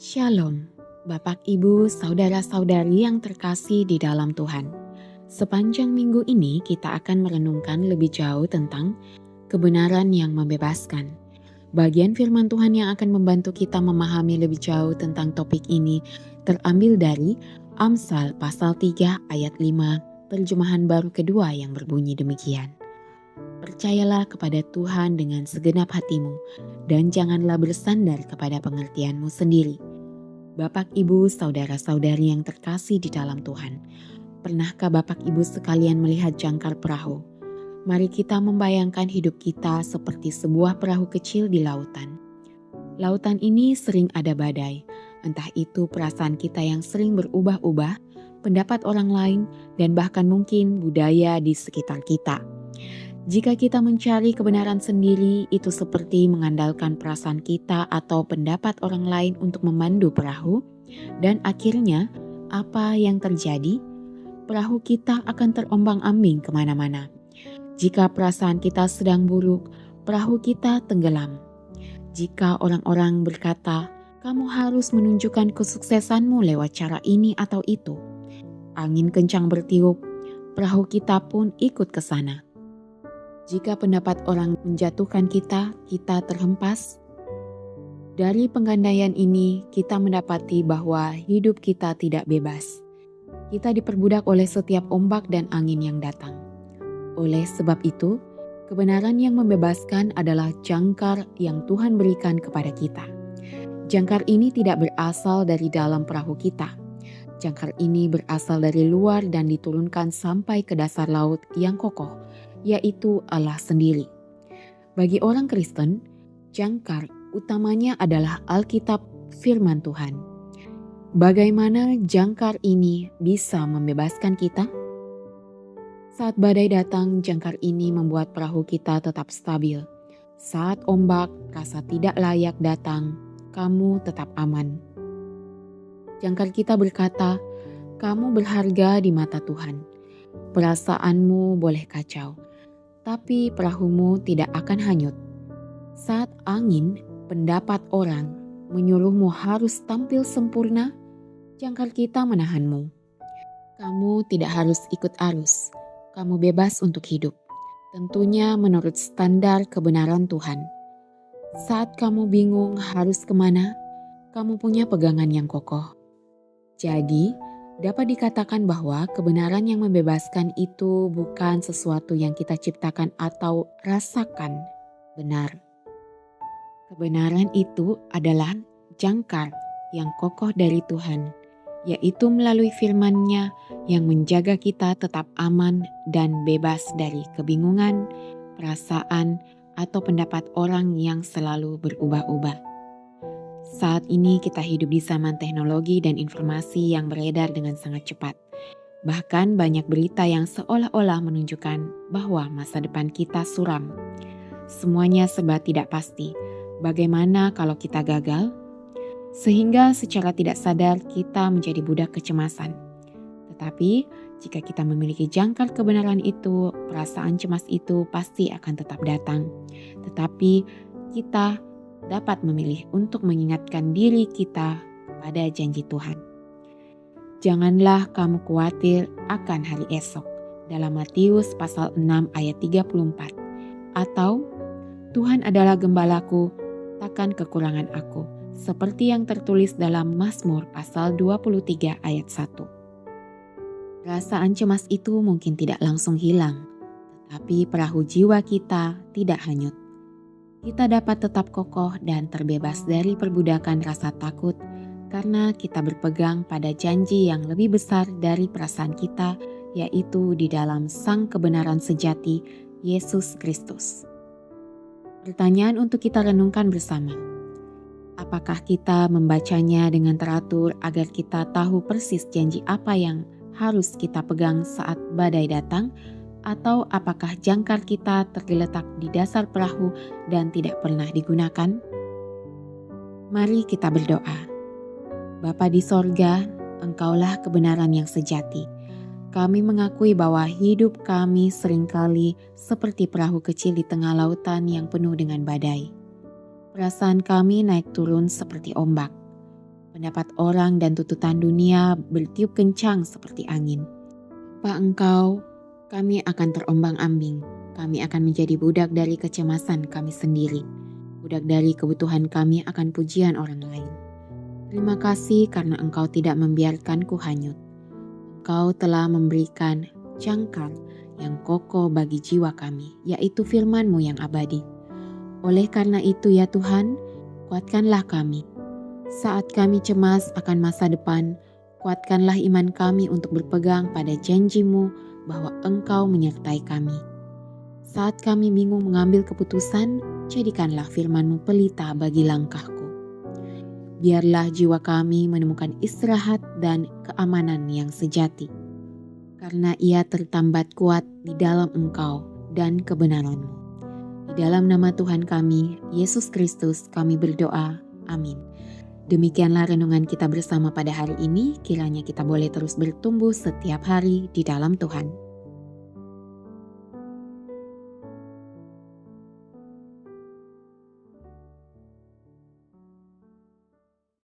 Shalom, Bapak Ibu, saudara-saudari yang terkasih di dalam Tuhan. Sepanjang minggu ini kita akan merenungkan lebih jauh tentang kebenaran yang membebaskan. Bagian firman Tuhan yang akan membantu kita memahami lebih jauh tentang topik ini terambil dari Amsal pasal 3 ayat 5, terjemahan baru kedua yang berbunyi demikian. Percayalah kepada Tuhan dengan segenap hatimu dan janganlah bersandar kepada pengertianmu sendiri. Bapak, Ibu, saudara-saudari yang terkasih di dalam Tuhan, pernahkah Bapak Ibu sekalian melihat jangkar perahu? Mari kita membayangkan hidup kita seperti sebuah perahu kecil di lautan. Lautan ini sering ada badai, entah itu perasaan kita yang sering berubah-ubah, pendapat orang lain, dan bahkan mungkin budaya di sekitar kita. Jika kita mencari kebenaran sendiri, itu seperti mengandalkan perasaan kita atau pendapat orang lain untuk memandu perahu, dan akhirnya apa yang terjadi? Perahu kita akan terombang-ambing kemana-mana. Jika perasaan kita sedang buruk, perahu kita tenggelam. Jika orang-orang berkata, kamu harus menunjukkan kesuksesanmu lewat cara ini atau itu, angin kencang bertiup, perahu kita pun ikut ke sana. Jika pendapat orang menjatuhkan kita, kita terhempas. Dari penggandaian ini, kita mendapati bahwa hidup kita tidak bebas. Kita diperbudak oleh setiap ombak dan angin yang datang. Oleh sebab itu, kebenaran yang membebaskan adalah jangkar yang Tuhan berikan kepada kita. Jangkar ini tidak berasal dari dalam perahu kita. Jangkar ini berasal dari luar dan diturunkan sampai ke dasar laut yang kokoh, yaitu Allah sendiri. Bagi orang Kristen, jangkar utamanya adalah Alkitab firman Tuhan. Bagaimana jangkar ini bisa membebaskan kita? Saat badai datang, jangkar ini membuat perahu kita tetap stabil. Saat ombak rasa tidak layak datang, kamu tetap aman. Jangkar kita berkata, kamu berharga di mata Tuhan. Perasaanmu boleh kacau, tapi perahumu tidak akan hanyut. Saat angin, pendapat orang menyuruhmu harus tampil sempurna, jangkar kita menahanmu. Kamu tidak harus ikut arus, kamu bebas untuk hidup. Tentunya menurut standar kebenaran Tuhan. Saat kamu bingung harus kemana, kamu punya pegangan yang kokoh. Jadi, dapat dikatakan bahwa kebenaran yang membebaskan itu bukan sesuatu yang kita ciptakan atau rasakan benar. Kebenaran itu adalah jangkar yang kokoh dari Tuhan, yaitu melalui firman-Nya yang menjaga kita tetap aman dan bebas dari kebingungan, perasaan, atau pendapat orang yang selalu berubah-ubah. Saat ini kita hidup di zaman teknologi dan informasi yang beredar dengan sangat cepat. Bahkan banyak berita yang seolah-olah menunjukkan bahwa masa depan kita suram. Semuanya serba tidak pasti. Bagaimana kalau kita gagal? Sehingga secara tidak sadar kita menjadi budak kecemasan. Tetapi jika kita memiliki jangkar kebenaran itu, perasaan cemas itu pasti akan tetap datang. Tetapi kita dapat memilih untuk mengingatkan diri kita pada janji Tuhan. Janganlah kamu khawatir akan hari esok, dalam Matius pasal 6 ayat 34. Atau, Tuhan adalah gembalaku, takkan kekurangan aku, seperti yang tertulis dalam Mazmur pasal 23 ayat 1. Perasaan cemas itu mungkin tidak langsung hilang, tetapi perahu jiwa kita tidak hanyut. Kita dapat tetap kokoh dan terbebas dari perbudakan rasa takut karena kita berpegang pada janji yang lebih besar dari perasaan kita, yaitu di dalam Sang Kebenaran Sejati, Yesus Kristus. Pertanyaan untuk kita renungkan bersama. Apakah kita membacanya dengan teratur agar kita tahu persis janji apa yang harus kita pegang saat badai datang? Atau apakah jangkar kita tergeletak di dasar perahu dan tidak pernah digunakan? Mari kita berdoa. Bapa di sorga, Engkaulah kebenaran yang sejati. Kami mengakui bahwa hidup kami seringkali seperti perahu kecil di tengah lautan yang penuh dengan badai. Perasaan kami naik turun seperti ombak. Pendapat orang dan tuntutan dunia bertiup kencang seperti angin. Tanpa Engkau, kami akan terombang-ambing. Kami akan menjadi budak dari kecemasan kami sendiri. Budak dari kebutuhan kami akan pujian orang lain. Terima kasih karena Engkau tidak membiarkanku hanyut. Engkau telah memberikan jangkar yang kokoh bagi jiwa kami, yaitu firman-Mu yang abadi. Oleh karena itu ya Tuhan, kuatkanlah kami. Saat kami cemas akan masa depan, kuatkanlah iman kami untuk berpegang pada janji-Mu bahwa Engkau menyertai kami. Saat kami bingung mengambil keputusan, jadikanlah firman-Mu pelita bagi langkahku. Biarlah jiwa kami menemukan istirahat dan keamanan yang sejati, karena ia tertambat kuat di dalam Engkau dan kebenaran-Mu. Di dalam nama Tuhan kami, Yesus Kristus, kami berdoa. Amin. Demikianlah renungan kita bersama pada hari ini. Kiranya kita boleh terus bertumbuh setiap hari di dalam Tuhan.